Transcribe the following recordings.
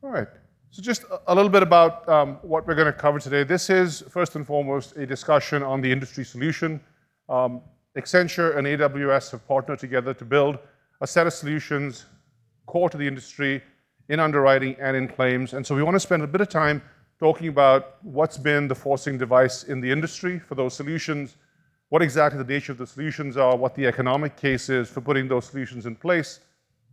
All right. So just a little bit about what we're going to cover today. This is, first and foremost, a discussion on the industry solution. Accenture and AWS have partnered together to build a set of solutions core to the industry in underwriting and in claims. And so we want to spend a bit of time talking about what's been the forcing device in the industry for those solutions, what exactly the nature of the solutions are, what the economic case is for putting those solutions in place.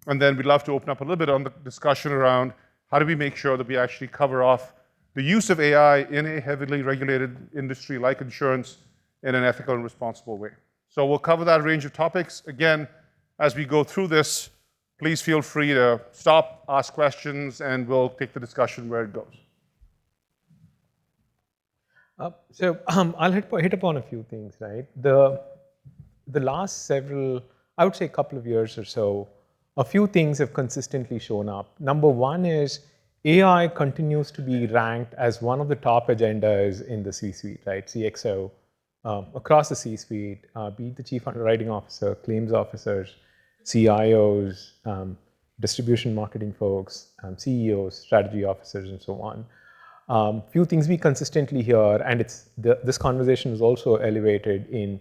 And then we'd love to open up a little bit on the discussion around how do we make sure that we actually cover off the use of AI in a heavily regulated industry like insurance in an ethical and responsible way. So we'll cover that range of topics. Again, as we go through this, please feel free to stop, ask questions, and we'll take the discussion where it goes. I'll hit upon a few things, right? The last several, I would say a couple of years or so, a few things have consistently shown up. Number one is AI continues to be ranked as one of the top agendas in the C-suite, right? CXO, across the C-suite, be it the chief underwriting officer, claims officers, CIOs, distribution marketing folks, CEOs, strategy officers, and so on. Few things we consistently hear, and this conversation is also elevated in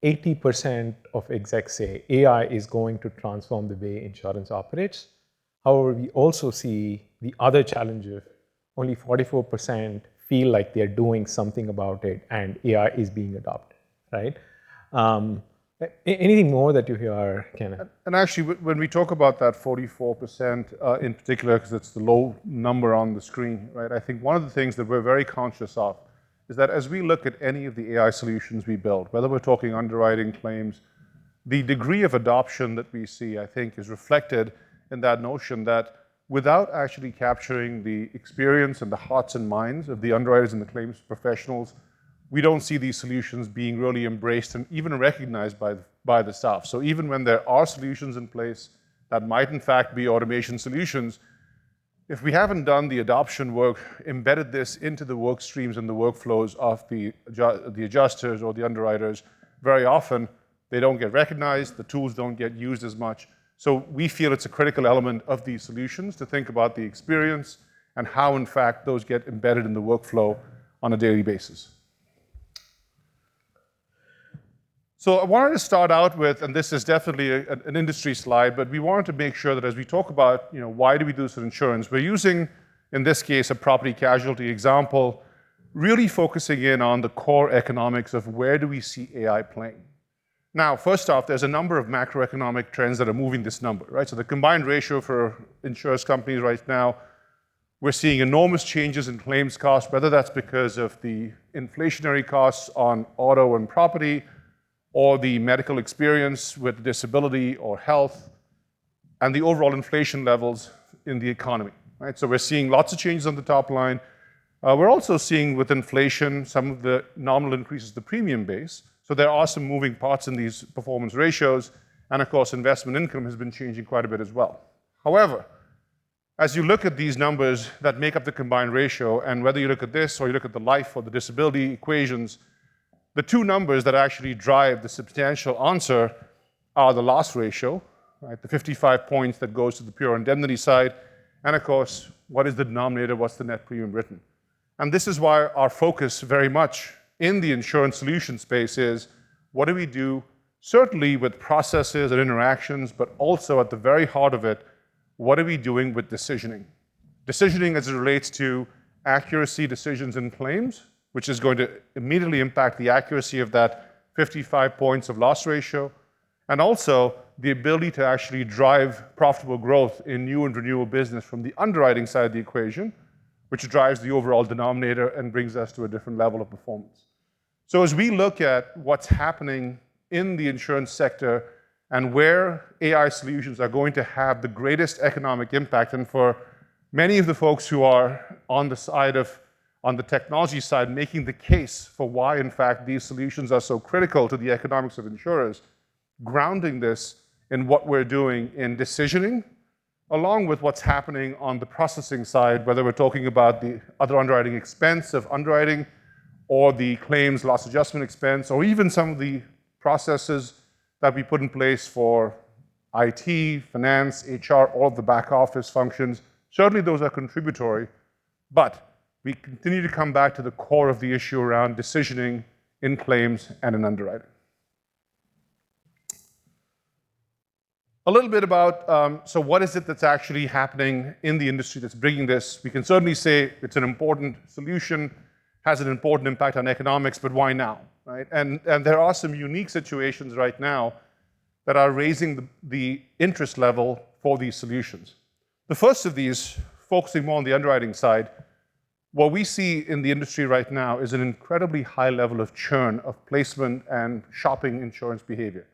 80% of execs say AI is going to transform the way insurance operates. However, we also see the other challenge of only 44% feel like they're doing something about it and AI is being adopted, right? Anything more that you hear, Kenneth? And actually, when we talk about that 44% in particular, because it's the low number on the screen, right? I think one of the things that we're very conscious of is that as we look at any of the AI solutions we build, whether we're talking underwriting, claims, the degree of adoption that we see, I think, is reflected in that notion that without actually capturing the experience and the hearts and minds of the underwriters and the claims professionals, we don't see these solutions being really embraced and even recognized by the staff. So even when there are solutions in place that might in fact be automation solutions, if we haven't done the adoption work, embedded this into the work streams and the workflows of the adjusters or the underwriters, very often they don't get recognized, the tools don't get used as much. So we feel it's a critical element of these solutions to think about the experience and how in fact those get embedded in the workflow on a daily basis. So I wanted to start out with, and this is definitely an industry slide, but we wanted to make sure that as we talk about, why do we do this in insurance, we're using, in this case, a property casualty example, really focusing in on the core economics of where do we see AI playing. Now, first off, there's a number of macroeconomic trends that are moving this number, right? So the combined ratio for insurance companies right now, we're seeing enormous changes in claims costs, whether that's because of the inflationary costs on auto and property, or the medical experience with disability or health, and the overall inflation levels in the economy, right? So we're seeing lots of changes on the top line. We're also seeing with inflation some of the nominal increases the premium base. So there are some moving parts in these performance ratios, and of course investment income has been changing quite a bit as well. However, as you look at these numbers that make up the combined ratio, and whether you look at this or you look at the life or the disability equations, the two numbers that actually drive the substantial answer are the loss ratio, right? The 55 points that goes to the pure indemnity side, and of course, what is the denominator, what's the net premium written? And this is why our focus very much in the insurance solution space is, what do we do, certainly with processes and interactions, but also at the very heart of it, what are we doing with decisioning? Decisioning as it relates to accuracy decisions in claims, which is going to immediately impact the accuracy of that 55 points of loss ratio, and also the ability to actually drive profitable growth in new and renewal business from the underwriting side of the equation, which drives the overall denominator and brings us to a different level of performance. So as we look at what's happening in the insurance sector and where AI solutions are going to have the greatest economic impact, and for many of the folks who are on the technology side, making the case for why, in fact, these solutions are so critical to the economics of insurers, grounding this in what we're doing in decisioning, along with what's happening on the processing side, whether we're talking about the other underwriting expense of underwriting, or the claims loss adjustment expense, or even some of the processes that we put in place for IT, finance, HR, all of the back office functions, Certainly those are contributory, but we continue to come back to the core of the issue around decisioning in claims and in underwriting. A little bit about, so what is it that's actually happening in the industry that's bringing this? We can certainly say it's an important solution, has an important impact on economics, but why now, right? And there are some unique situations right now that are raising the interest level for these solutions. The first of these, focusing more on the underwriting side, what we see in the industry right now is an incredibly high level of churn of placement and shopping insurance behavior.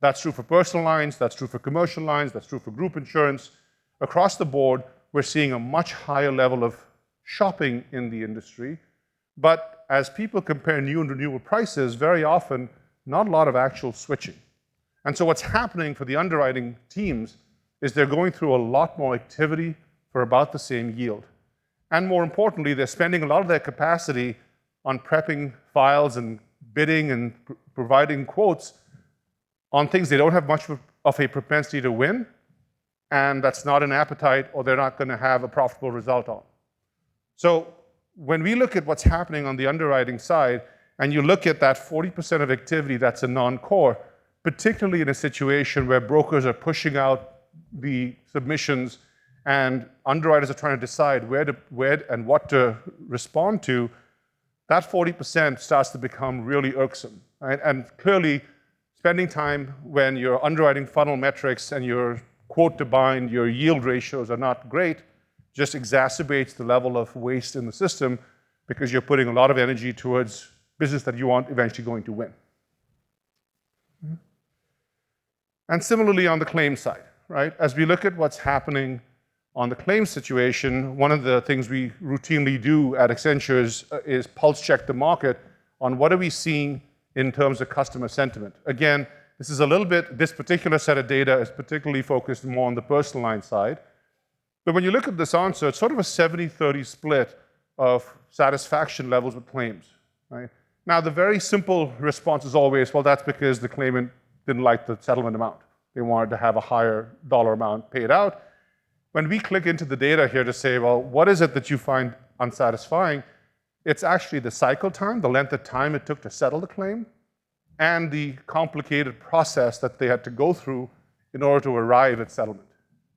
That's true for personal lines, that's true for commercial lines, that's true for group insurance. Across the board, we're seeing a much higher level of shopping in the industry. But as people compare new and renewal prices, very often, not a lot of actual switching. And so what's happening for the underwriting teams is they're going through a lot more activity for about the same yield. And more importantly, they're spending a lot of their capacity on prepping files and bidding and providing quotes on things they don't have much of a propensity to win, and that's not an appetite or they're not going to have a profitable result on. So when we look at what's happening on the underwriting side, and you look at that 40% of activity that's a non-core, particularly in a situation where brokers are pushing out the submissions and underwriters are trying to decide where and what to respond to, that 40% starts to become really irksome, right? And clearly, spending time when your underwriting funnel metrics and your quote to bind, your yield ratios are not great, just exacerbates the level of waste in the system because you're putting a lot of energy towards business that you aren't eventually going to win. And similarly on the claim side, right? As we look at what's happening on the claims situation, one of the things we routinely do at Accenture is pulse check the market on what are we seeing in terms of customer sentiment. Again, this is a little bit, this particular set of data is particularly focused more on the personal line side. But when you look at this answer, it's sort of a 70-30 split of satisfaction levels with claims, right? Now, the very simple response is always, well, that's because the claimant didn't like the settlement amount. They wanted to have a higher dollar amount paid out. When we click into the data here to say, well, what is it that you find unsatisfying? It's actually the cycle time, the length of time it took to settle the claim, and the complicated process that they had to go through in order to arrive at settlement,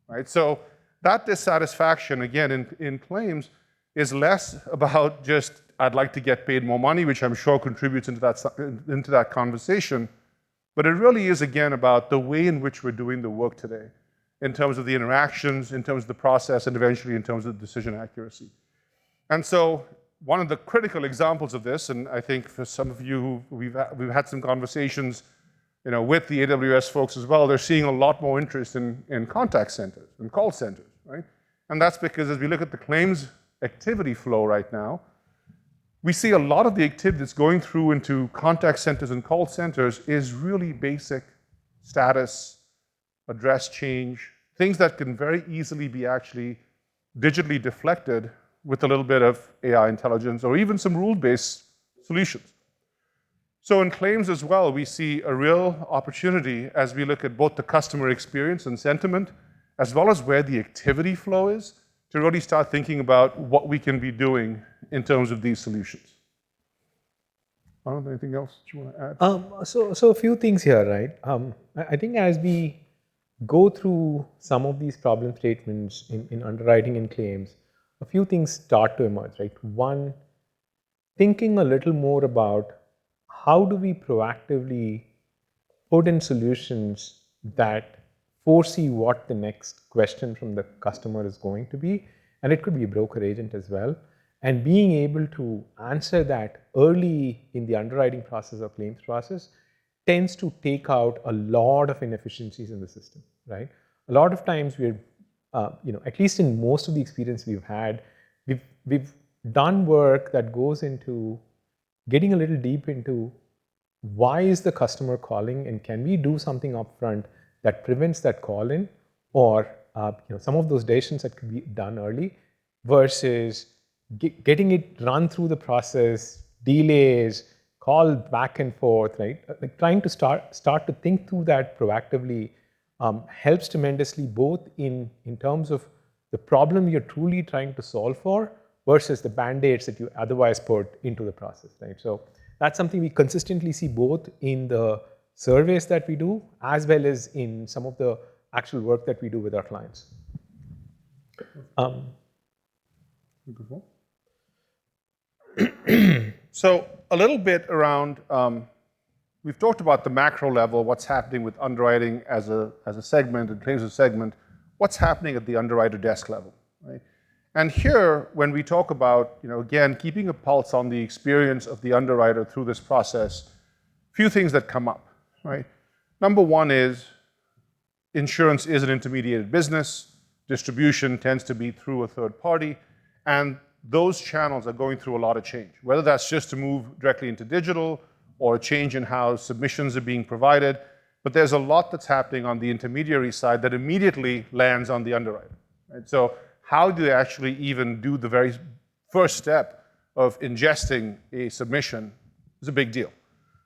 right? So that dissatisfaction, again, in claims, is less about just, I'd like to get paid more money, which I'm sure contributes into that conversation, but it really is, again, about the way in which we're doing the work today, in terms of the interactions, in terms of the process, and eventually in terms of decision accuracy. And so one of the critical examples of this, and I think for some of you, we've had some conversations, with the AWS folks as well, they're seeing a lot more interest in contact centers and call centers, right? And that's because as we look at the claims activity flow right now, we see a lot of the activity that's going through into contact centers and call centers is really basic status, address change, things that can very easily be actually digitally deflected with a little bit of AI intelligence or even some rule-based solutions. So in claims as well, we see a real opportunity as we look at both the customer experience and sentiment, as well as where the activity flow is, to really start thinking about what we can be doing in terms of these solutions. I don't know, anything else that you want to add? So a few things here, right? I think as we go through some of these problem statements in underwriting and claims, a few things start to emerge, right? One, thinking a little more about how do we proactively put in solutions that foresee what the next question from the customer is going to be, and it could be a broker agent as well, and being able to answer that early in the underwriting process or claims process tends to take out a lot of inefficiencies in the system, right? A lot of times we're at least in most of the experience we've had, we've done work that goes into getting a little deep into why is the customer calling and can we do something upfront that prevents that call in, or some of those decisions that could be done early versus getting it run through the process, delays, call back and forth, right? Like trying to start to think through that proactively helps tremendously, both in terms of the problem you're truly trying to solve for versus the band-aids that you otherwise put into the process, right? So that's something we consistently see both in the surveys that we do as well as in some of the actual work that we do with our clients. So a little bit around, we've talked about the macro level, what's happening with underwriting as a segment and claims as a segment, what's happening at the underwriter desk level, right? And here, when we talk about, again, keeping a pulse on the experience of the underwriter through this process, few things that come up, right? Number one is insurance is an intermediated business. Distribution tends to be through a third party, and those channels are going through a lot of change, whether that's just to move directly into digital or a change in how submissions are being provided. But there's a lot that's happening on the intermediary side that immediately lands on the underwriter, right? So how do they actually even do the very first step of ingesting a submission is a big deal.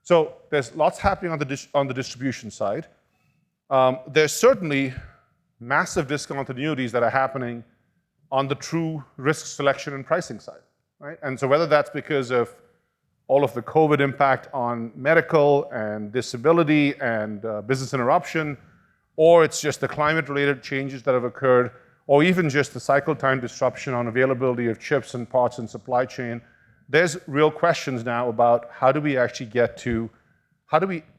So there's lots happening on the distribution side. There's certainly massive discontinuities that are happening on the true risk selection and pricing side, right? And so whether that's because of all of the COVID impact on medical and disability and business interruption, or it's just the climate-related changes that have occurred, or even just the cycle time disruption on availability of chips and parts and supply chain, there's real questions now about how do we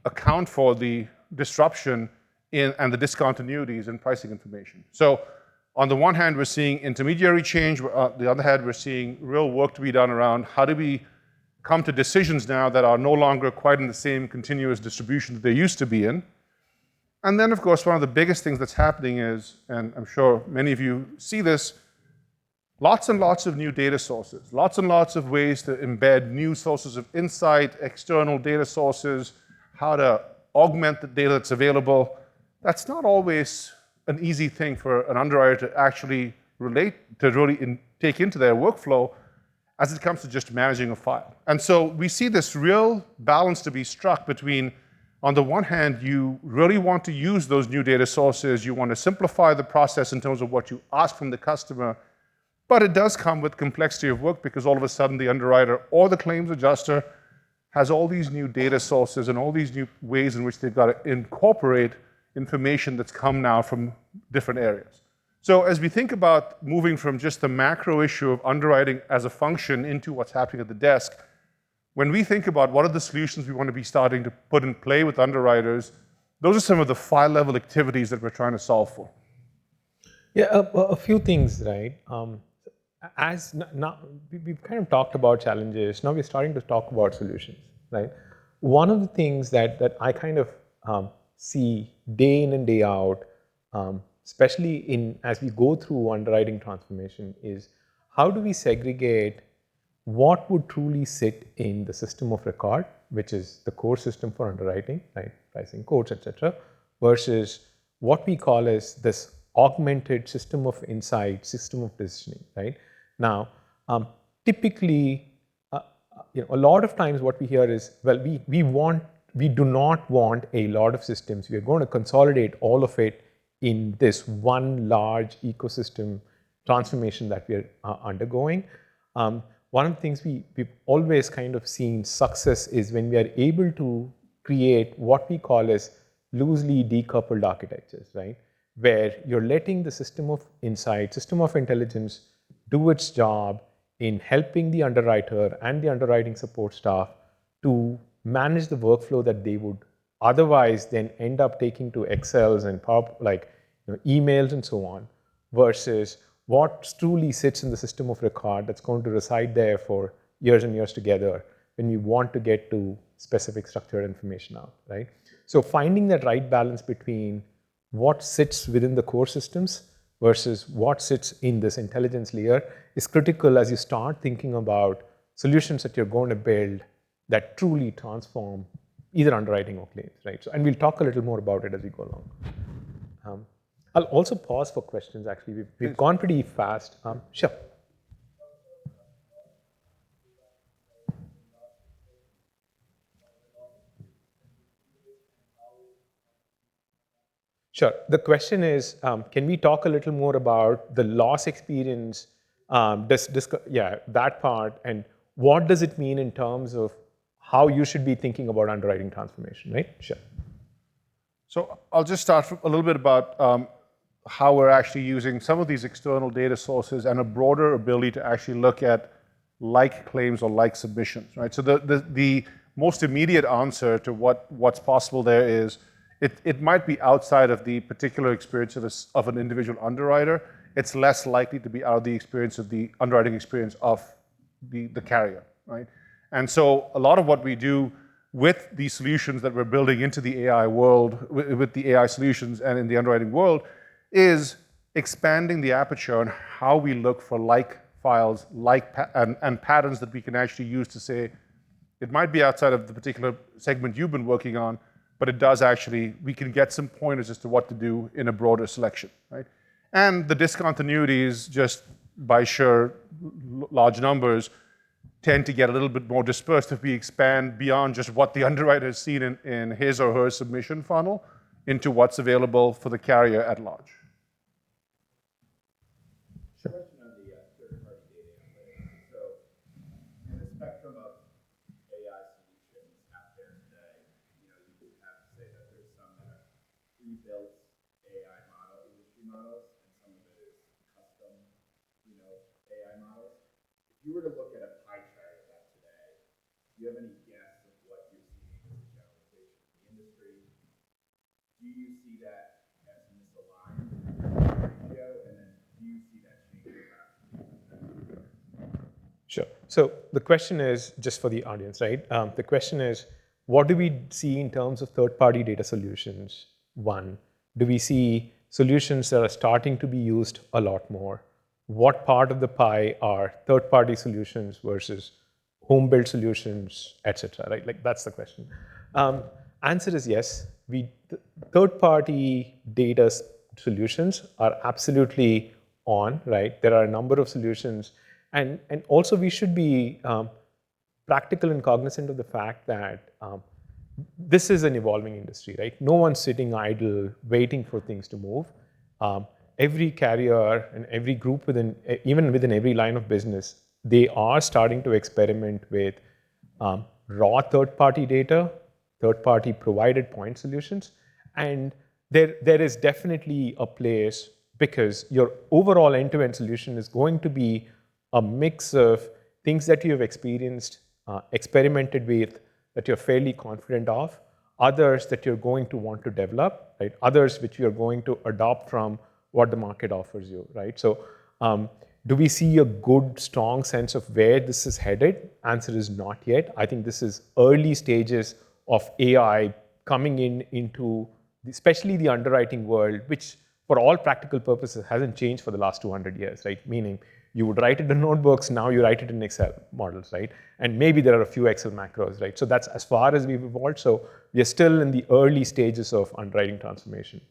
account for the disruption and the discontinuities in pricing information. So on the one hand, we're seeing intermediary change. On the other hand, we're seeing real work to be done around how do we come to decisions now that are no longer quite in the same continuous distribution that they used to be in. And then, of course, one of the biggest things that's happening is, and I'm sure many of you see this, lots and lots of new data sources, lots and lots of ways to embed new sources of insight, external data sources, how to augment the data that's available. That's not always an easy thing for an underwriter to actually take into their workflow as it comes to just managing a file. And so we see this real balance to be struck between, on the one hand, you really want to use those new data sources, you want to simplify the process in terms of what you ask from the customer, but it does come with complexity of work because all of a sudden the underwriter or the claims adjuster has all these new data sources and all these new ways in which they've got to incorporate information that's come now from different areas. So as we think about moving from just the macro issue of underwriting as a function into what's happening at the desk, when we think about what are the solutions we want to be starting to put in play with underwriters, those are some of the file-level activities that we're trying to solve for. Yeah, a few things, right? Now we've kind of talked about challenges. Now we're starting to talk about solutions, right? One of the things that I kind of see day in and day out, especially as we go through underwriting transformation, is how do we segregate what would truly sit in the system of record, which is the core system for underwriting, right? Pricing, quotes, etc., versus what we call as this augmented system of insight, system of decisioning, right? Now, typically, a lot of times what we hear is, well, we do not want a lot of systems. We are going to consolidate all of it in this one large ecosystem transformation that we are undergoing. One of the things we've always kind of seen success is when we are able to create what we call as loosely decoupled architectures, right? Where you're letting the system of insight, system of intelligence do its job in helping the underwriter and the underwriting support staff to manage the workflow that they would otherwise then end up taking to Excels and emails and so on, versus what truly sits in the system of record that's going to reside there for years and years together when we want to get to specific structured information out, right? So finding that right balance between what sits within the core systems versus what sits in this intelligence layer is critical as you start thinking about solutions that you're going to build that truly transform either underwriting or claims, right? So, and we'll talk a little more about it as we go along. I'll also pause for questions, actually. We've gone pretty fast. Sure. Sure. The question is, can we talk a little more about the loss experience, that part, and what does it mean in terms of how you should be thinking about underwriting transformation, right? Sure. So I'll just start a little bit about how we're actually using some of these external data sources and a broader ability to actually look at like claims or like submissions, right? So the most immediate answer to what's possible there is it might be outside of the particular experience of an individual underwriter. It's less likely to be out of the experience of the underwriting experience of the carrier, right? And so a lot of what we do with the solutions that we're building into the AI world, with the AI solutions and in the underwriting world, is expanding the aperture on how we look for like files, and patterns that we can actually use to say, it might be outside of the particular segment you've been working on, but it does actually, we can get some pointers as to what to do in a broader selection, right? And the discontinuities, just by sheer large numbers, tend to get a little bit more dispersed if we expand beyond just what the underwriter has seen in his or her submission funnel into what's available for the carrier at large. Question on the third-party data analytics. So, in the spectrum of AI solutions out there today, you have to say that there's some that are pre-built AI industry models, and some of it is custom, AI models. If you were to look at a pie chart of that today, do you have any guess of what you're seeing as a generalization in the industry? Do you see that as misaligned ratio, and then do you see that changing rapidly? Sure. So the question is, just for the audience, right? The question is, what do we see in terms of third-party data solutions? One, do we see solutions that are starting to be used a lot more? What part of the pie are third-party solutions versus home-built solutions, et cetera, right? Like, that's the question. Answer is yes. Third-party data solutions are absolutely on, right? There are a number of solutions. And also, we should be practical and cognizant of the fact that this is an evolving industry, right? No one's sitting idle waiting for things to move. Every carrier and every group even within every line of business, they are starting to experiment with raw third-party data, third-party provided point solutions. And there is definitely a place, because your overall end-to-end solution is going to be a mix of things that you have experienced, experimented with, that you're fairly confident of, others that you're going to want to develop, right? Others which you're going to adopt from what the market offers you, right? So do we see a good, strong sense of where this is headed? Answer is not yet. I think this is early stages of AI coming into especially the underwriting world, which for all practical purposes hasn't changed for the last 200 years, right? Meaning you would write it in notebooks, now you write it in Excel models, right? And maybe there are a few Excel macros, right? So that's as far as we've evolved. So we are still in the early stages of underwriting transformation.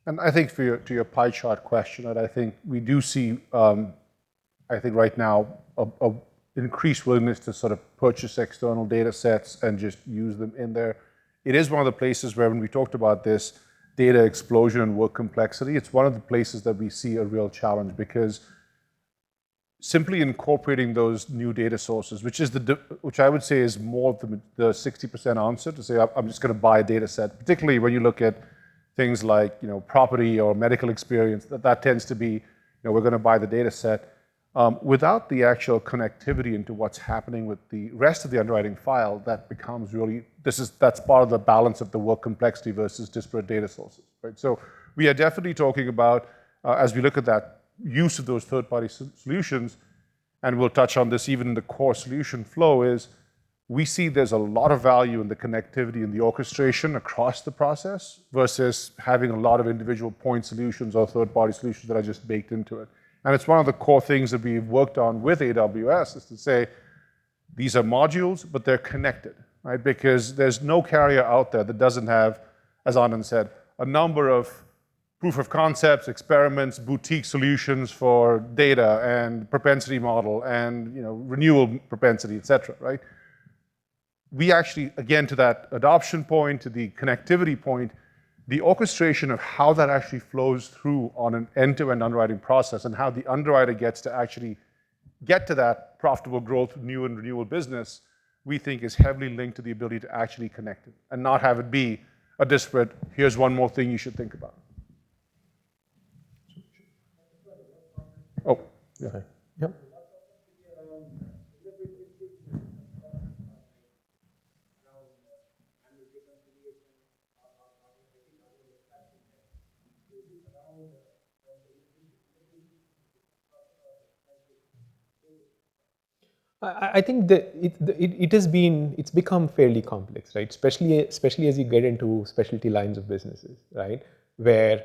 And I think to your pie chart question, I think we do see, I think right now, a increased willingness to sort of purchase external data sets and just use them in there. It is one of the places where, when we talked about this data explosion and work complexity, it's one of the places that we see a real challenge, because simply incorporating those new data sources, which I would say is more of the 60% answer, to say I'm just going to buy a data set, particularly when you look at things like property or medical experience, that tends to be we're going to buy the data set. Without the actual connectivity into what's happening with the rest of the underwriting file, that becomes really, that's part of the balance of the work complexity versus disparate data sources, right? So we are definitely talking about, as we look at that use of those third-party solutions, and we'll touch on this even in the core solution flow, is we see there's a lot of value in the connectivity and the orchestration across the process versus having a lot of individual point solutions or third-party solutions that are just baked into it. And it's one of the core things that we've worked on with AWS, is to say, these are modules, but they're connected, right? Because there's no carrier out there that doesn't have, as Anand said, a number of proof of concepts, experiments, boutique solutions for data and propensity model and renewal propensity, et cetera, right? We actually, again, to that adoption point, to the connectivity point, the orchestration of how that actually flows through on an end-to-end underwriting process and how the underwriter gets to actually get to that profitable growth, new and renewal business, we think is heavily linked to the ability to actually connect it and not have it be a disparate, here's one more thing you should think about. Oh, yeah. Yep. I think that it's become fairly complex, right? Especially as you get into specialty lines of businesses, right? Where,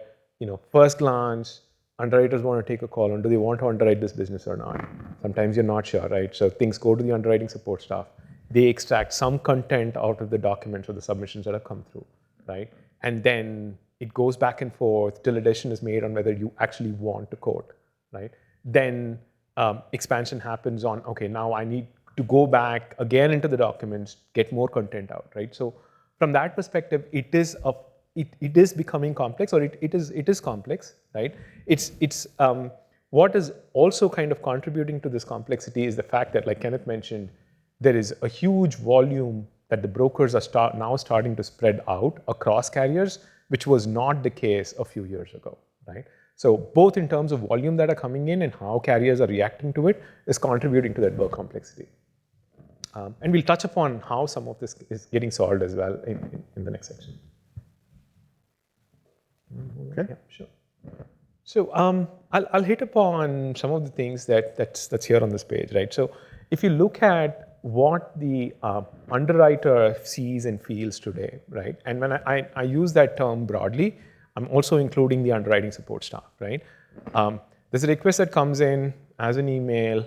first glance, underwriters want to take a call on do they want to underwrite this business or not. Sometimes you're not sure, right? So things go to the underwriting support staff. They extract some content out of the documents or the submissions that have come through, right? And then it goes back and forth till a decision is made on whether you actually want to quote, right? Then expansion happens on, okay, now I need to go back again into the documents, get more content out, right? So from that perspective, it is becoming complex, or it is complex, right? What is also kind of contributing to this complexity is the fact that, like Kenneth mentioned, there is a huge volume that the brokers are now starting to spread out across carriers, which was not the case a few years ago, right? So both in terms of volume that are coming in and how carriers are reacting to it is contributing to that work complexity. And we'll touch upon how some of this is getting solved as well in the next section. Okay. Yeah, sure. So I'll hit upon some of the things that's here on this page, right? So if you look at what the underwriter sees and feels today, right? And when I use that term broadly, I'm also including the underwriting support staff, right? There's a request that comes in as an email,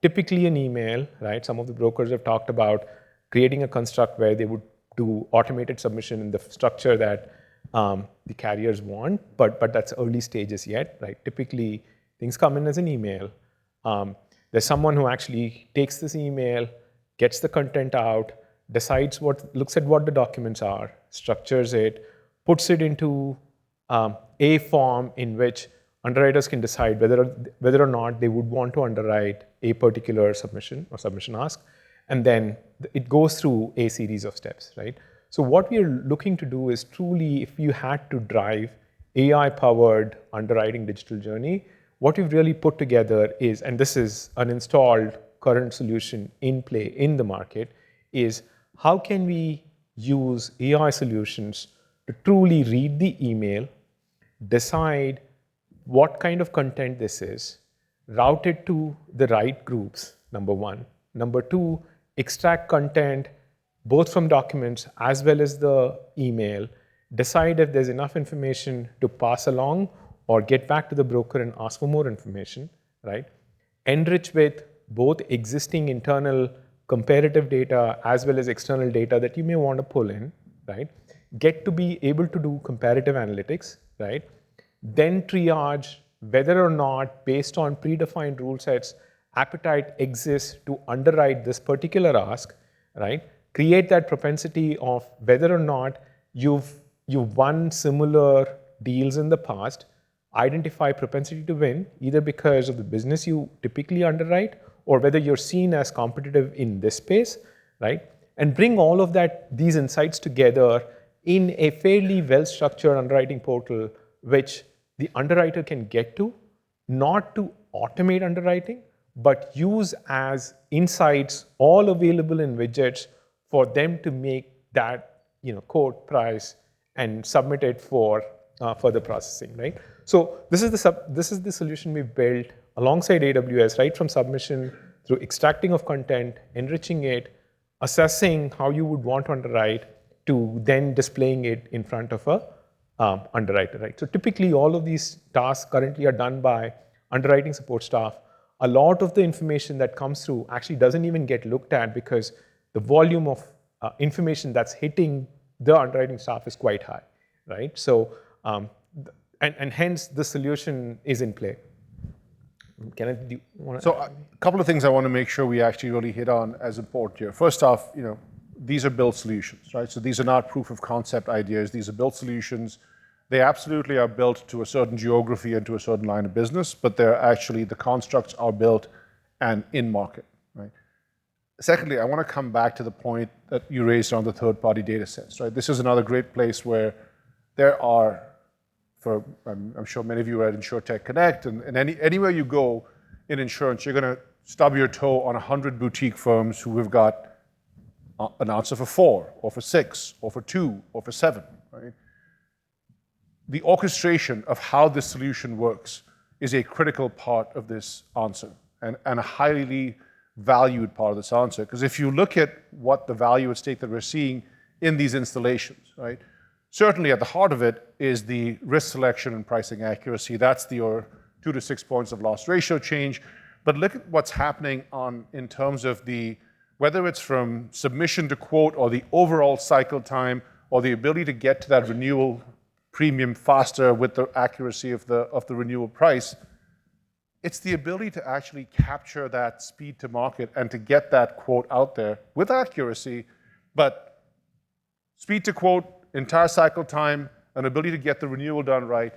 typically an email, right? Some of the brokers have talked about creating a construct where they would do automated submission in the structure that the carriers want, but that's early stages yet, right? Typically, things come in as an email. There's someone who actually takes this email, gets the content out, looks at what the documents are, structures it, puts it into a form in which underwriters can decide whether or not they would want to underwrite a particular submission or submission ask, and then it goes through a series of steps, right? So what we are looking to do is truly, if you had to drive AI-powered underwriting digital journey, what we've really put together is, and this is an installed current solution in play in the market, is how can we use AI solutions to truly read the email, decide what kind of content this is, route it to the right groups, number one. Number two, extract content both from documents as well as the email, decide if there's enough information to pass along or get back to the broker and ask for more information, right? Enrich with both existing internal comparative data as well as external data that you may want to pull in, right? Get to be able to do comparative analytics, right? Then triage whether or not, based on predefined rule sets, appetite exists to underwrite this particular ask, right? Create that propensity of whether or not you've won similar deals in the past, identify propensity to win, either because of the business you typically underwrite or whether you're seen as competitive in this space, right? And bring all of these insights together in a fairly well-structured underwriting portal, which the underwriter can get to, not to automate underwriting, but use as insights all available in widgets for them to make that quote, price, and submit it for further processing, right? So this is the solution we've built alongside AWS, right from submission through extracting of content, enriching it, assessing how you would want to underwrite, to then displaying it in front of a underwriter, right? So typically all of these tasks currently are done by underwriting support staff. A lot of the information that comes through actually doesn't even get looked at because the volume of information that's hitting the underwriting staff is quite high, right? So, and hence the solution is in play. Do you want to? So a couple of things I want to make sure we actually really hit on as important here. First off, these are built solutions, right? So these are not proof of concept ideas. These are built solutions. They absolutely are built to a certain geography and to a certain line of business, but they're actually, the constructs are built and in market, right? Secondly, I want to come back to the point that you raised on the third-party data sets, right? This is another great place where there are, I'm sure many of you are at InsurTech Connect, and anywhere you go in insurance, you're going to stub your toe on 100 boutique firms who have got an answer for 4, or for 6, or for 2, or for 7, right? The orchestration of how this solution works is a critical part of this answer, and a highly valued part of this answer. Because if you look at what the value at stake that we're seeing in these installations, right? Certainly at the heart of it is the risk selection and pricing accuracy. That's your 2 to 6 points of loss ratio change. But look at what's happening in terms of whether it's from submission to quote, or the overall cycle time, or the ability to get to that renewal premium faster with the accuracy of the renewal price. It's the ability to actually capture that speed to market and to get that quote out there with accuracy, but speed to quote, entire cycle time, an ability to get the renewal done right,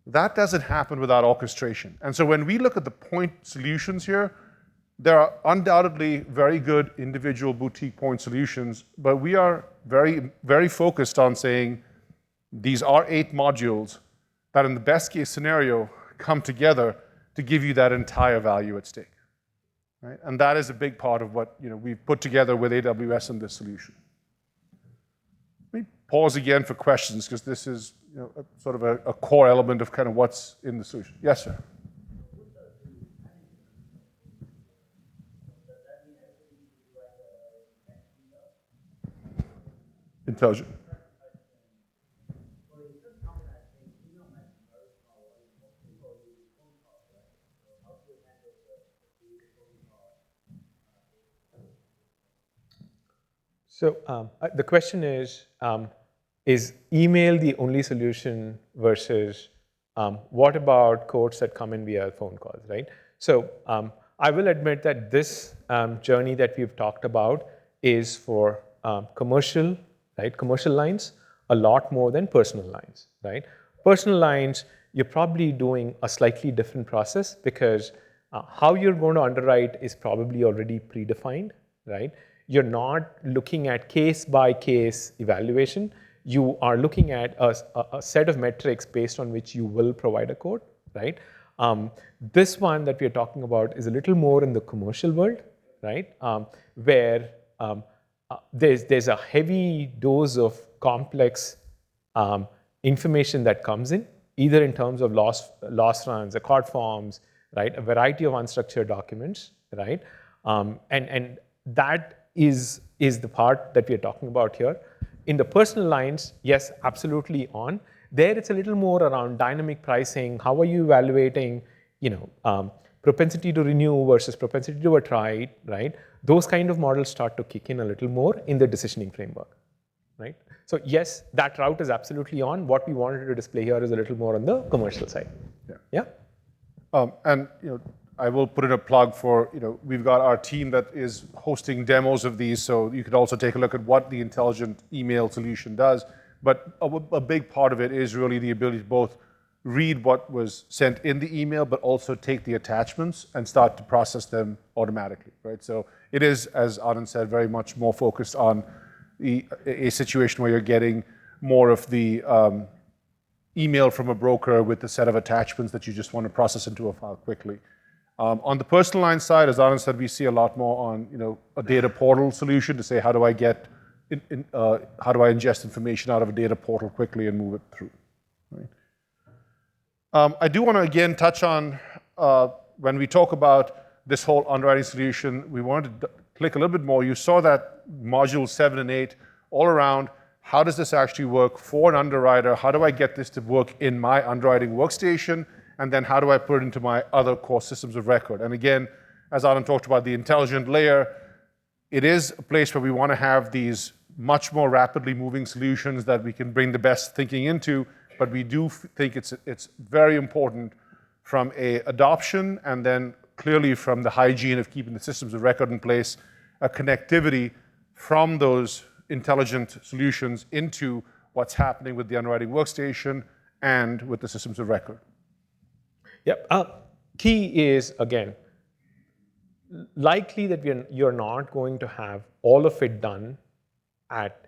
that doesn't happen without orchestration. And so when we look at the point solutions here, there are undoubtedly very good individual boutique point solutions, but we are very, very focused on saying these are 8 modules that in the best case scenario come together to give you that entire value at stake, right? And that is a big part of what we've put together with AWS in this solution. Let me pause again for questions, because this is sort of a core element of kind of what's in the solution. Yes, sir. Intelligent. So the question is email the only solution versus what about quotes that come in via phone calls, right? So I will admit that this journey that we've talked about is for commercial lines, a lot more than personal lines, right? Personal lines, you're probably doing a slightly different process, because how you're going to underwrite is probably already predefined, right? You're not looking at case-by-case evaluation. You are looking at a set of metrics based on which you will provide a quote, right? This one that we're talking about is a little more in the commercial world, right? Where there's a heavy dose of complex information that comes in, either in terms of loss runs, accord forms, right? A variety of unstructured documents, right? And that is the part that we're talking about here. In the personal lines, yes, absolutely on. There it's a little more around dynamic pricing. How are you evaluating, propensity to renew versus propensity to attrit, right? Those kind of models start to kick in a little more in the decisioning framework, right? So yes, that route is absolutely on. What we wanted to display here is a little more on the commercial side. Yeah? And I will put in a plug for, we've got our team that is hosting demos of these, so you could also take a look at what the intelligent email solution does. But a big part of it is really the ability to both read what was sent in the email, but also take the attachments and start to process them automatically, right? So it is, as Anand said, very much more focused on a situation where you're getting more of the email from a broker with a set of attachments that you just want to process into a file quickly. On the personal line side, as Anand said, we see a lot more on a data portal solution to say, how do I ingest information out of a data portal quickly and move it through, right? I do want to again touch on when we talk about this whole underwriting solution, we wanted to click a little bit more. You saw that module 7 and 8 all around. How does this actually work for an underwriter? How do I get this to work in my underwriting workstation? And then how do I put it into my other core systems of record? And again, as Anand talked about the intelligent layer, it is a place where we want to have these much more rapidly moving solutions that we can bring the best thinking into, but we do think it's very important from a adoption, and then clearly from the hygiene of keeping the systems of record in place, a connectivity from those intelligent solutions into what's happening with the underwriting workstation and with the systems of record. Yep. Key is, again, likely that you're not going to have all of it done at,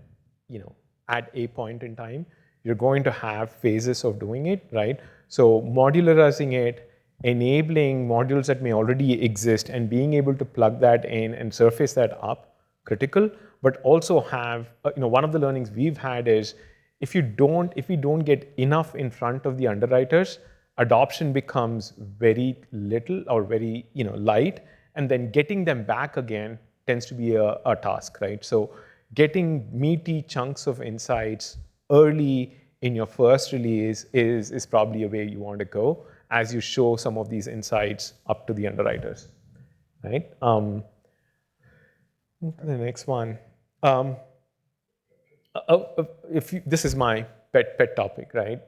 at a point in time. You're going to have phases of doing it, right? So modularizing it, enabling modules that may already exist and being able to plug that in and surface that up, critical. But also have, one of the learnings we've had is if we don't get enough in front of the underwriters, adoption becomes very little or very light, and then getting them back again tends to be a task, right? So getting meaty chunks of insights early in your first release is probably a way you want to go as you show some of these insights up to the underwriters, right? The next one. This is my pet topic, right?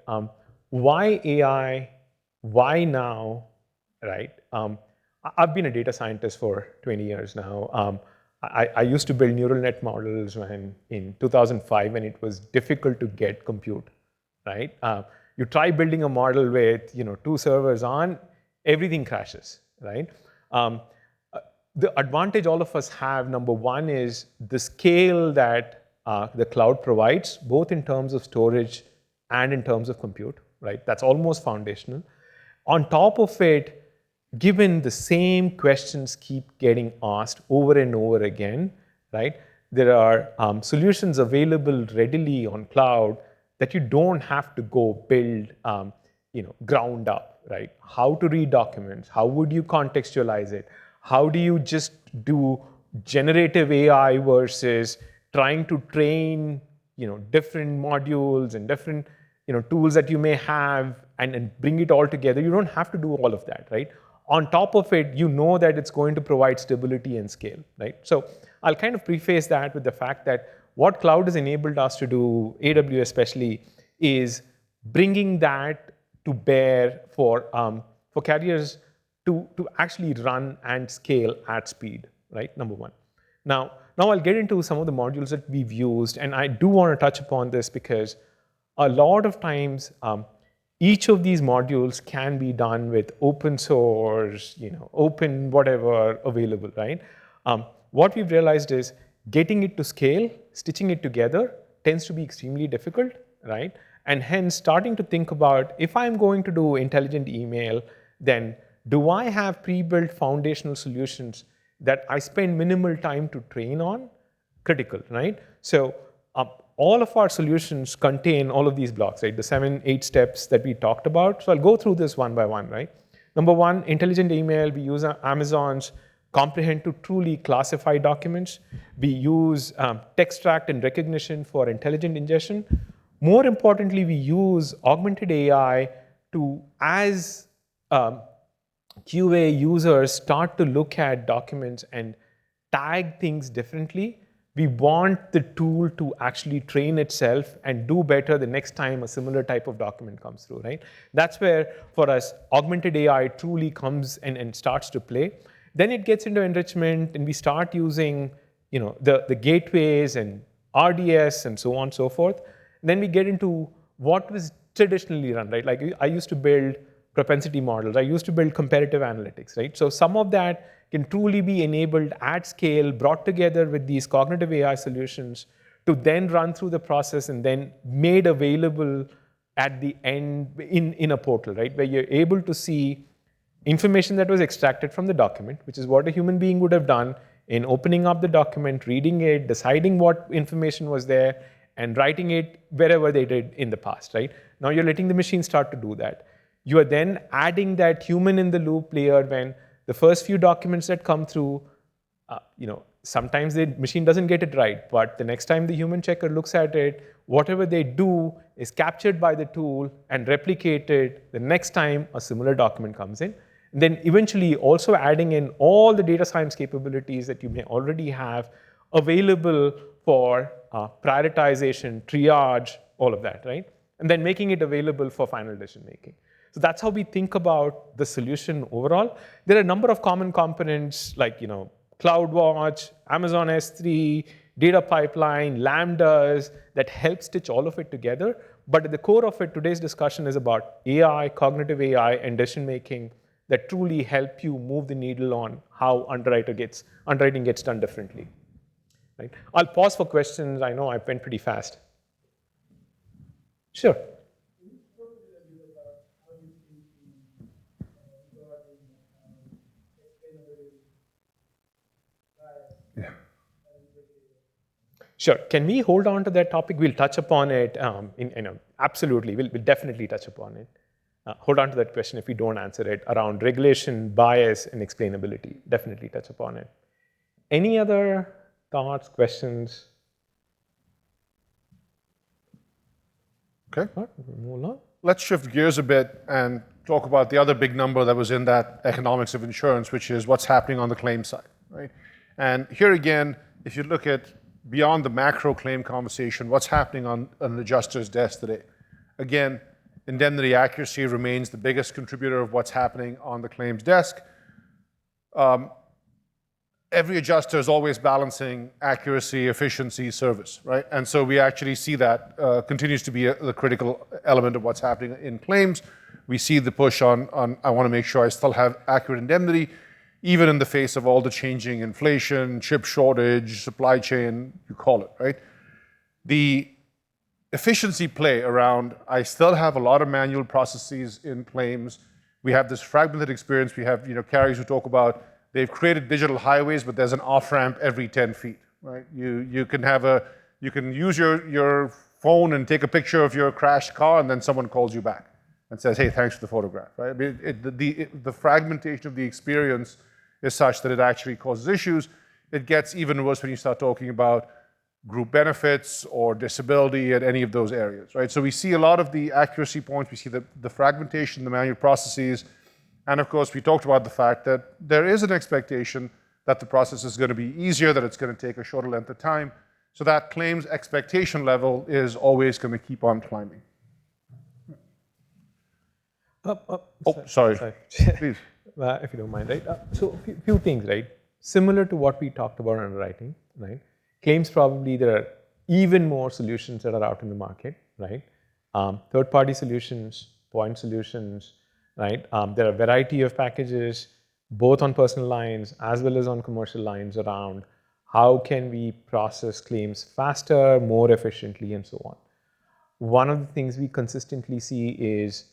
Why AI? Why now? Right? I've been a data scientist for 20 years now. I used to build neural net models in 2005 when it was difficult to get compute, right? You try building a model with 2 servers on, everything crashes, right? The advantage all of us have, number one, is the scale that the cloud provides, both in terms of storage and in terms of compute, right? That's almost foundational. On top of it, given the same questions keep getting asked over and over again, right? There are solutions available readily on cloud that you don't have to go build, ground up, right? How to read documents? How would you contextualize it? How do you just do generative AI versus trying to train, different modules and different, tools that you may have and bring it all together? You don't have to do all of that, right? On top of it, that it's going to provide stability and scale, right? So I'll kind of preface that with the fact that what cloud has enabled us to do, AWS especially, is bringing that to bear for carriers to actually run and scale at speed, right? Number one. Now I'll get into some of the modules that we've used, and I do want to touch upon this because a lot of times, each of these modules can be done with open source, open whatever available, right? What we've realized is getting it to scale, stitching it together tends to be extremely difficult, right? And hence starting to think about, if I'm going to do intelligent email, then do I have pre-built foundational solutions that I spend minimal time to train on? Critical, right? So all of our solutions contain all of these blocks, right? The 7, 8 steps that we talked about. So I'll go through this one by one, right? Number one, intelligent email. We use Amazon's comprehend to truly classify documents. We use text-tract and recognition for intelligent ingestion. More importantly, we use augmented AI to, as QA users start to look at documents and tag things differently, we want the tool to actually train itself and do better the next time a similar type of document comes through, right? That's where, for us, augmented AI truly comes and starts to play. Then it gets into enrichment, and we start using the gateways and RDS and so on and so forth. Then we get into what was traditionally run, right? Like I used to build propensity models. I used to build comparative analytics, right? So some of that can truly be enabled at scale, brought together with these cognitive AI solutions to then run through the process and then made available at the end in a portal, right? Where you're able to see information that was extracted from the document, which is what a human being would have done in opening up the document, reading it, deciding what information was there, and writing it wherever they did in the past, right? Now you're letting the machine start to do that. You are then adding that human in the loop layer when the first few documents that come through, sometimes the machine doesn't get it right, but the next time the human checker looks at it, whatever they do is captured by the tool and replicated the next time a similar document comes in. And then eventually also adding in all the data science capabilities that you may already have available for prioritization, triage, all of that, right? And then making it available for final decision making. So that's how we think about the solution overall. There are a number of common components like, CloudWatch, Amazon S3, data pipeline, lambdas that help stitch all of it together. But at the core of it, today's discussion is about AI, cognitive AI, and decision making that truly help you move the needle on how underwriting gets done differently. Right? I'll pause for questions. I know I went pretty fast. Sure. Sure. Can we hold on to that topic? We'll touch upon it. Absolutely. We'll definitely touch upon it. Hold on to that question if we don't answer it around regulation, bias, and explainability. Definitely touch upon it. Any other thoughts, questions? Okay. Move on. Let's shift gears a bit and talk about the other big number that was in that economics of insurance, which is what's happening on the claim side, right? And here again, if you look at beyond the macro claim conversation, what's happening on an adjuster's desk today? Again, indemnity accuracy remains the biggest contributor of what's happening on the claims desk. Every adjuster is always balancing accuracy, efficiency, service, right? And so we actually see that continues to be the critical element of what's happening in claims. We see the push on I want to make sure I still have accurate indemnity, even in the face of all the changing inflation, chip shortage, supply chain, you call it, right? The efficiency play around, I still have a lot of manual processes in claims. We have this fragmented experience. We have carriers who talk about they've created digital highways, but there's an off-ramp every 10 feet, right? You can use your phone and take a picture of your crashed car, and then someone calls you back and says, hey, thanks for the photograph, right? I mean, the fragmentation of the experience is such that it actually causes issues. It gets even worse when you start talking about group benefits or disability at any of those areas, right? So we see a lot of the accuracy points. We see the fragmentation, the manual processes. And of course, we talked about the fact that there is an expectation that the process is going to be easier, that it's going to take a shorter length of time. So that claims expectation level is always going to keep on climbing. Sorry. Please. If you don't mind, right? So a few things, right? Similar to what we talked about in underwriting, right? Claims probably there are even more solutions that are out in the market, right? Third-party solutions, point solutions, right? There are a variety of packages, both on personal lines as well as on commercial lines around how can we process claims faster, more efficiently, and so on. One of the things we consistently see is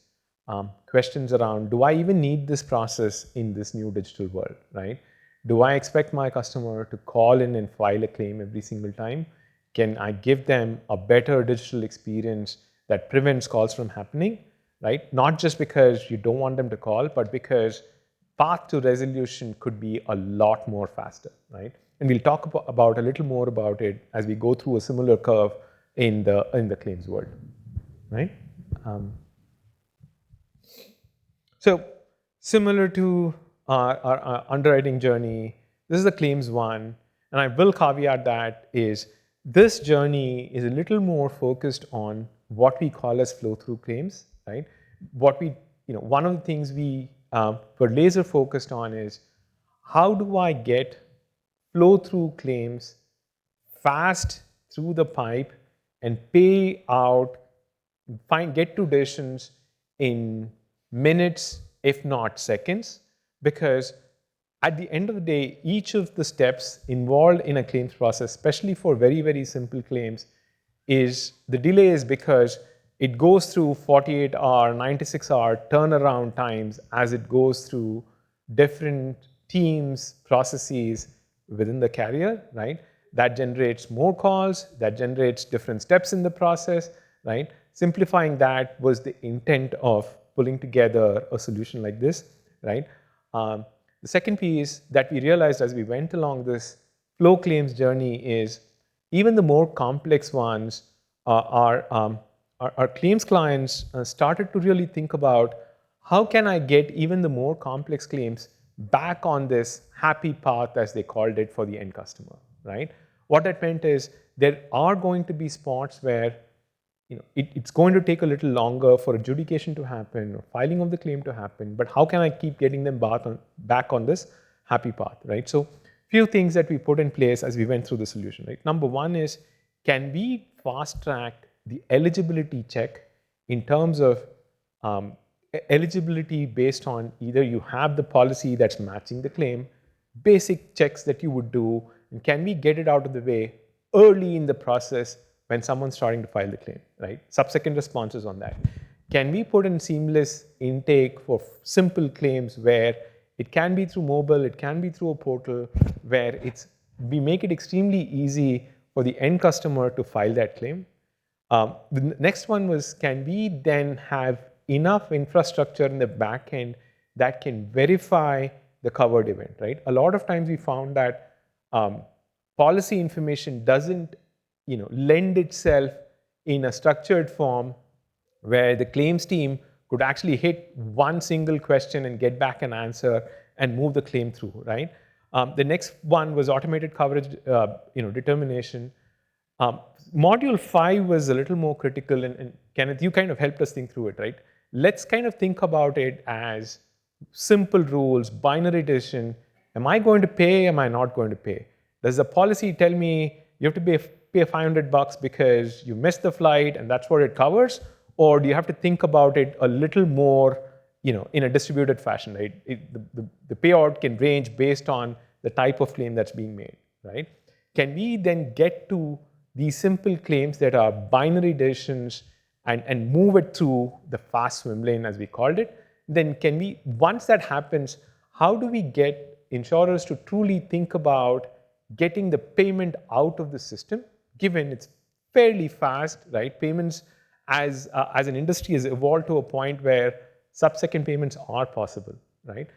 questions around, do I even need this process in this new digital world, right? Do I expect my customer to call in and file a claim every single time? Can I give them a better digital experience that prevents calls from happening, right? Not just because you don't want them to call, but because path to resolution could be a lot more faster, right? And we'll talk about a little more about it as we go through a similar curve in the claims world, right? So similar to our underwriting journey, this is the claims one, and I will caveat that is this journey is a little more focused on what we call as flow-through claims, right? One of the things we were laser focused on is how do I get flow-through claims fast through the pipe and pay out, get to decisions in minutes, if not seconds, because at the end of the day, each of the steps involved in a claims process, especially for very, very simple claims, is the delay is because it goes through 48-hour, 96-hour turnaround times as it goes through different teams, processes within the carrier, right? That generates more calls, that generates different steps in the process, right? Simplifying that was the intent of pulling together a solution like this, right? The second piece that we realized as we went along this flow claims journey is even the more complex ones our claims clients started to really think about how can I get even the more complex claims back on this happy path, as they called it, for the end customer, right? What that meant is there are going to be spots where it's going to take a little longer for adjudication to happen or filing of the claim to happen, but how can I keep getting them back on this happy path, right? So few things that we put in place as we went through the solution, right? Number one is, can we fast track the eligibility check in terms of eligibility based on either you have the policy that's matching the claim, basic checks that you would do, and can we get it out of the way early in the process when someone's starting to file the claim, right? Subsequent responses on that. Can we put in seamless intake for simple claims where it can be through mobile, it can be through a portal, where we make it extremely easy for the end customer to file that claim. The next one was, can we then have enough infrastructure in the back end that can verify the covered event, right? A lot of times we found that policy information doesn't lend itself in a structured form where the claims team could actually hit one single question and get back an answer and move the claim through, right? The next one was automated coverage determination. Module 5 was a little more critical, and Kenneth, you kind of helped us think through it, right? Let's kind of think about it as simple rules, binary decision. Am I going to pay? Am I not going to pay? Does the policy tell me you have to pay $500 because you missed the flight and that's what it covers? Or do you have to think about it a little more, in a distributed fashion, right? The payout can range based on the type of claim that's being made, right? Can we then get to these simple claims that are binary decisions and move it through the fast swim lane, as we called it? Then once that happens, how do we get insurers to truly think about getting the payment out of the system, given it's fairly fast, right? Payments as an industry has evolved to a point where subsequent payments are possible, right?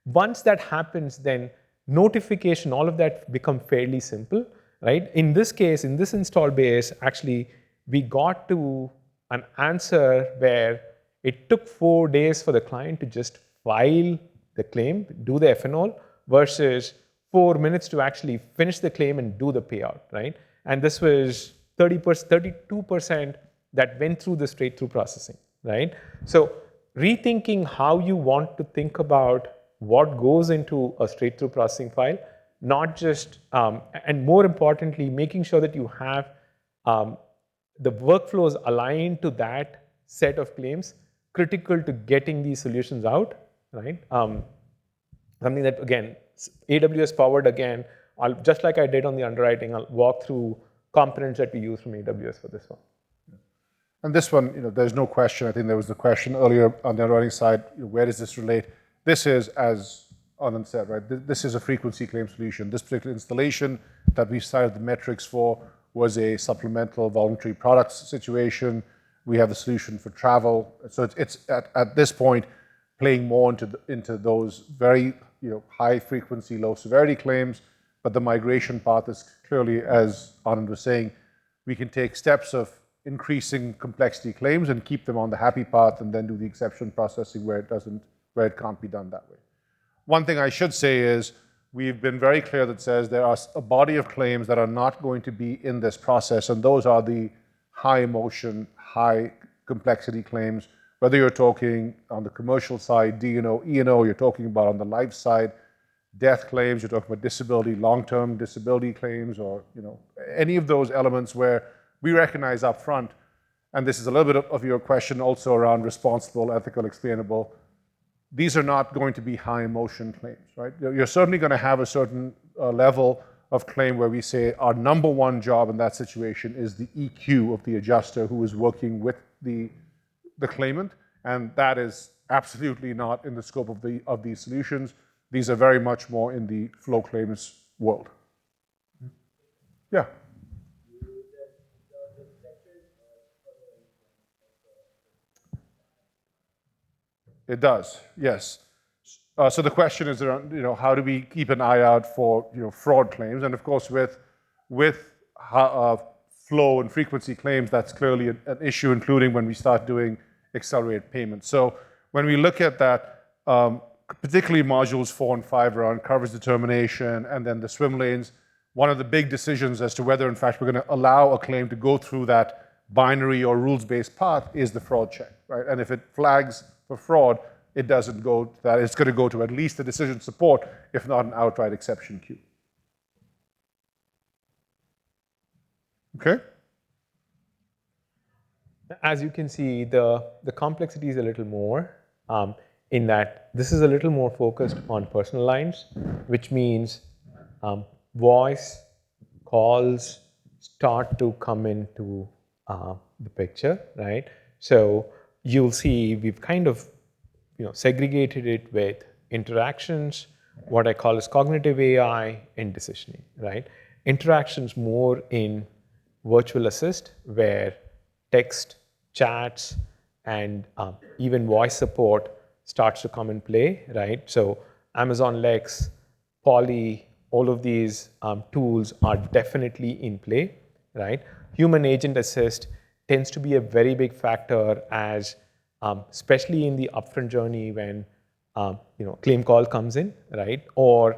Once that happens, then notification, all of that become fairly simple, right? In this case, in this install base, actually, we got to an answer where it took 4 days for the client to just file the claim, do the FNOL, versus 4 minutes to actually finish the claim and do the payout, right? And this was 32% that went through the straight-through processing, right? So rethinking how you want to think about what goes into a straight-through processing file, not just, and more importantly, making sure that you have the workflows aligned to that set of claims, critical to getting these solutions out, right? Something that, again, AWS powered again. Just like I did on the underwriting, I'll walk through components that we use from AWS for this one. And this one, there's no question. I think there was the question earlier on the underwriting side, where does this relate? This is, as Anand said, right? This is a frequency claim solution. This particular installation that we cited the metrics for was a supplemental voluntary products situation. We have the solution for travel. So it's at this point playing more into those very high frequency, low severity claims. But the migration path is clearly, as Anand was saying, we can take steps of increasing complexity claims and keep them on the happy path, and then do the exception processing where it can't be done that way. One thing I should say is we've been very clear that says there are a body of claims that are not going to be in this process, and those are the high emotion, high complexity claims. Whether you're talking on the commercial side, D&O, E&O, you're talking about on the life side, death claims, you're talking about disability, long-term disability claims, or any of those elements where we recognize up front, and this is a little bit of your question also around responsible, ethical, explainable. These are not going to be high emotion claims, right? You're certainly going to have a certain level of claim where we say our number one job in that situation is the EQ of the adjuster who is working with the claimant, and that is absolutely not in the scope of these solutions. These are very much more in the flow claims world. Yeah. It does, yes. So the question is around, how do we keep an eye out for, fraud claims? And of course, with flow and frequency claims, that's clearly an issue, including when we start doing accelerated payments. So when we look at that, particularly modules 4 and 5 around coverage determination and then the swim lanes, one of the big decisions as to whether, in fact, we're going to allow a claim to go through that binary or rules-based path is the fraud check, right? And if it flags for fraud, it doesn't go to that. It's going to go to at least the decision support, if not an outright exception queue. Okay? As you can see, the complexity is a little more in that this is a little more focused on personal lines, which means voice calls start to come into the picture, right? So you'll see we've kind of segregated it with interactions, what I call as cognitive AI, and decisioning, right? Interactions more in virtual assist, where text, chats, and even voice support starts to come in play, right? So Amazon Lex, Poly, all of these tools are definitely in play, right? Human agent assist tends to be a very big factor as, especially in the upfront journey when claim call comes in, right? Or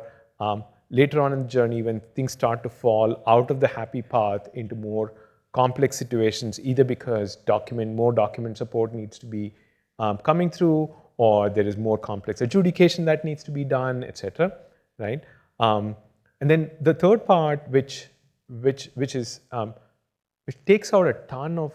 later on in the journey when things start to fall out of the happy path into more complex situations, either because more document support needs to be coming through, or there is more complex adjudication that needs to be done, etc. Right? And then the third part, which takes out a ton of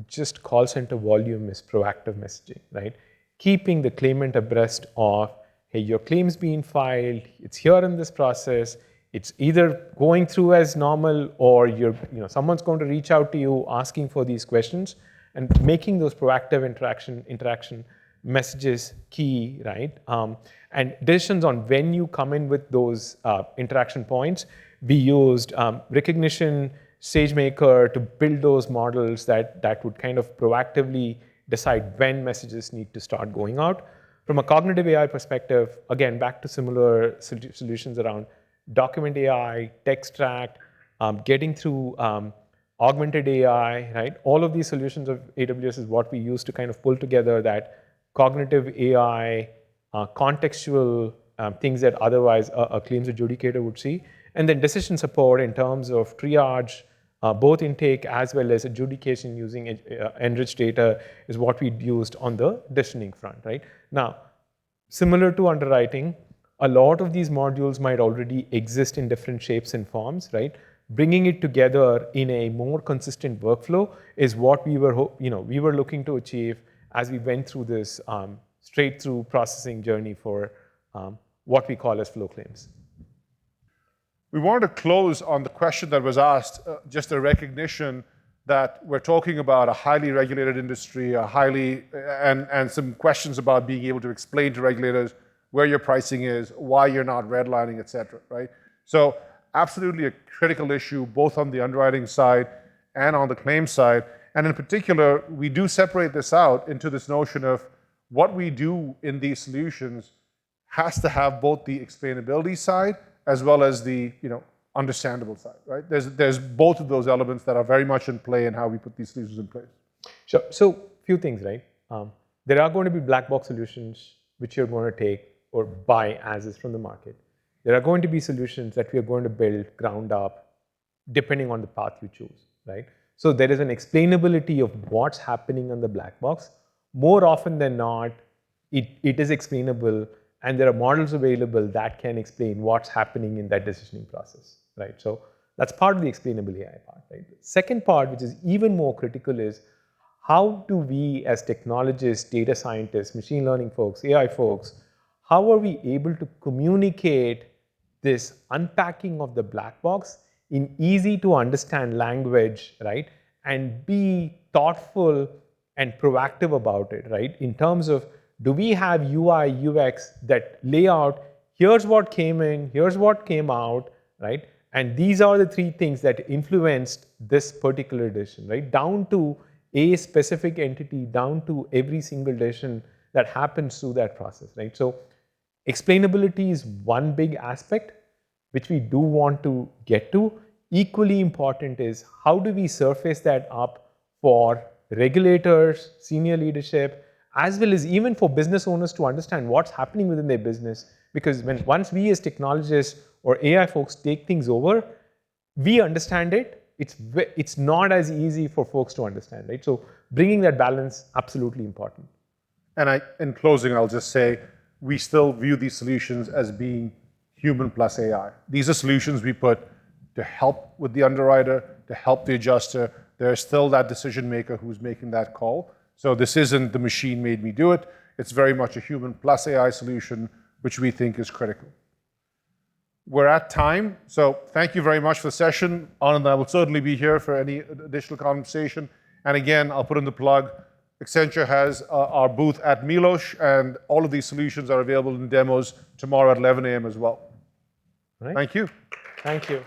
just call center volume, is proactive messaging, right? Keeping the claimant abreast of, hey, your claim's being filed, it's here in this process, it's either going through as normal, or someone's going to reach out to you asking for these questions, and making those proactive interaction messages key, right? And decisions on when you come in with those interaction points. We used recognition, SageMaker to build those models that would kind of proactively decide when messages need to start going out. From a cognitive AI perspective, again, back to similar solutions around document AI, text track, getting through augmented AI, right? All of these solutions of AWS is what we use to kind of pull together that cognitive AI, contextual things that otherwise a claims adjudicator would see. And then decision support in terms of triage, both intake as well as adjudication using enriched data is what we used on the decisioning front, right? Now, similar to underwriting, a lot of these modules might already exist in different shapes and forms, right? Bringing it together in a more consistent workflow is what we were looking to achieve as we went through this straight through processing journey for what we call as flow claims. We wanted to close on the question that was asked, just a recognition that we're talking about a highly regulated industry, and some questions about being able to explain to regulators where your pricing is, why you're not redlining, et cetera, right? So absolutely a critical issue, both on the underwriting side and on the claims side. And in particular, we do separate this out into this notion of what we do in these solutions has to have both the explainability side as well as the understandable side, right? There's both of those elements that are very much in play in how we put these solutions in place. Sure. So few things, right? There are going to be black box solutions which you're going to take or buy as is from the market. There are going to be solutions that we are going to build ground up depending on the path you choose, right? So there is an explainability of what's happening on the black box. More often than not, it is explainable, and there are models available that can explain what's happening in that decisioning process, right? So that's part of the explainable AI part, right? The second part, which is even more critical, is how do we as technologists, data scientists, machine learning folks, AI folks, how are we able to communicate this unpacking of the black box in easy to understand language, right? And be thoughtful and proactive about it, right? In terms of, do we have UI, UX that lay out, here's what came in, here's what came out, right? And these are the three things that influenced this particular decision, right? Down to a specific entity, down to every single decision that happens through that process, right? So explainability is one big aspect which we do want to get to. Equally important is how do we surface that up for regulators, senior leadership, as well as even for business owners to understand what's happening within their business. Because once we as technologists or AI folks take things over, we understand it. It's not as easy for folks to understand, right? So bringing that balance, absolutely important. And in closing, I'll just say, we still view these solutions as being human plus AI. These are solutions we put to help with the underwriter, to help the adjuster. There's still that decision maker who's making that call. So this isn't the machine made me do it. It's very much a human plus AI solution, which we think is critical. We're at time, so thank you very much for the session. Anand and I will certainly be here for any additional conversation. And again, I'll put in the plug, Accenture has our booth at Milosh, and all of these solutions are available in demos tomorrow at 11 a.m. as well. Right. Thank you. Thank you.